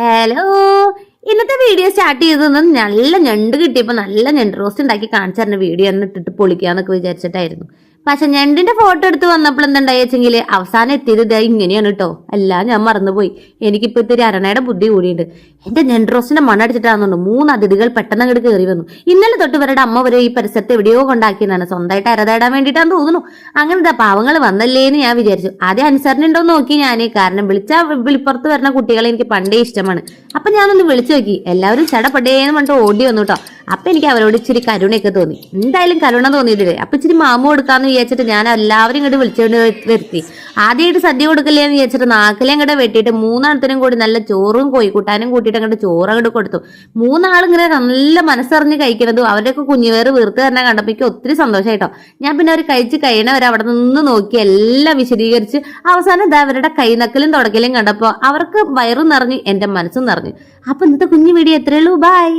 Hello, ഇന്നത്തെ video start ചെയ്തത് നല്ല ഞണ്ട് കിട്ടിയപ്പോൾ നല്ല ഞണ്ട് റോസ്റ്റ് ഉണ്ടാക്കി കാണിച്ചു തരുന്ന വീഡിയോ എന്ന് ഇട്ടിട്ട് പൊളിക്കാന്നൊക്കെ വിചാരിച്ചിട്ടായിരുന്നു. പക്ഷെ ഞണ്ടിന്റെ ഫോട്ടോ എടുത്ത് വന്നപ്പോൾ എന്തുണ്ടായി വെച്ചെങ്കിൽ അവസാനം എത്തിയത് ഇതാ ഇങ്ങനെയാണ് കേട്ടോ. എല്ലാം ഞാൻ മറന്നുപോയി. എനിക്കിപ്പോ ഇത്തിരി അരണയുടെ ബുദ്ധി കൂടിയുണ്ട്. എന്റെ ഞണ്ട് റോസ്റ്റിന്റെ മണ്ണടിച്ചിട്ടാണെന്നുണ്ട് 3 അതിഥികൾ പെട്ടെന്ന് അങ്ങോട്ട് കയറി വന്നു. ഇന്നലെ തൊട്ട് ഇവരുടെ അമ്മ വരെ ഈ പരിസരത്ത് എവിടെയോ കൊണ്ടാക്കിയതാണ്. സ്വന്തമായിട്ട് അരതേടാൻ വേണ്ടിയിട്ടാന്ന് തോന്നുന്നു. അങ്ങനത്തെ പാവങ്ങൾ വന്നല്ലേന്ന് ഞാൻ വിചാരിച്ചു. ആദ്യം അനുസരണ നോക്കി ഞാൻ, കാരണം വിളിപ്പുറത്ത് വരുന്ന കുട്ടികളെ എനിക്ക് പണ്ടേ ഇഷ്ടമാണ്. അപ്പൊ ഞാനൊന്ന് വിളിച്ചു നോക്കി. എല്ലാവരും ചടപടേന്ന് പറഞ്ഞിട്ട് ഓടി വന്നു കേട്ടോ. അപ്പൊ എനിക്ക് അവരോട് ഇച്ചിരി കരുണയൊക്കെ തോന്നി. എന്തായാലും കരുണ തോന്നിയിട്ടില്ലേ. അപ്പൊ ഇച്ചിരി മാമു കൊടുക്കാന്ന് വിചാരിച്ചിട്ട് ഞാൻ എല്ലാവരും ഇങ്ങോട്ട് വിളിച്ചുകൊണ്ട് വരുത്തി. ആദ്യമായിട്ട് സദ്യ കൊടുക്കില്ലേന്ന് വിചാരിച്ചിട്ട് നാക്കിലെ അങ്ങോട്ട് വെട്ടിയിട്ട് 3 കൂടി നല്ല ചോറും കോഴിക്കൂട്ടാനും കൂട്ടിയിട്ട് അങ്ങോട്ട് ചോറ് അങ്ങോട്ട് കൊടുത്തു. 3 ഇങ്ങനെ നല്ല മനസ്സറിഞ്ഞ് കഴിക്കണതും അവരുടെയൊക്കെ കുഞ്ഞുവേറ് വീർത്ത് തന്നെ കണ്ടപ്പോൾ എനിക്ക് ഒത്തിരി സന്തോഷമായിട്ടോ. ഞാൻ പിന്നെ അവർ കഴിച്ച് കഴിയണവരെ അവിടെ നിന്ന് നോക്കി എല്ലാം വിശദീകരിച്ച് അവസാനം ഇതാ അവരുടെ കൈനക്കലും തുടക്കലും കണ്ടപ്പോൾ അവർക്ക് വയറും നിറഞ്ഞു, എന്റെ മനസ്സും നിറഞ്ഞു. അപ്പൊ ഇന്നത്തെ കുഞ്ഞു വീഡിയോ എത്രയുള്ളൂ. ബൈ.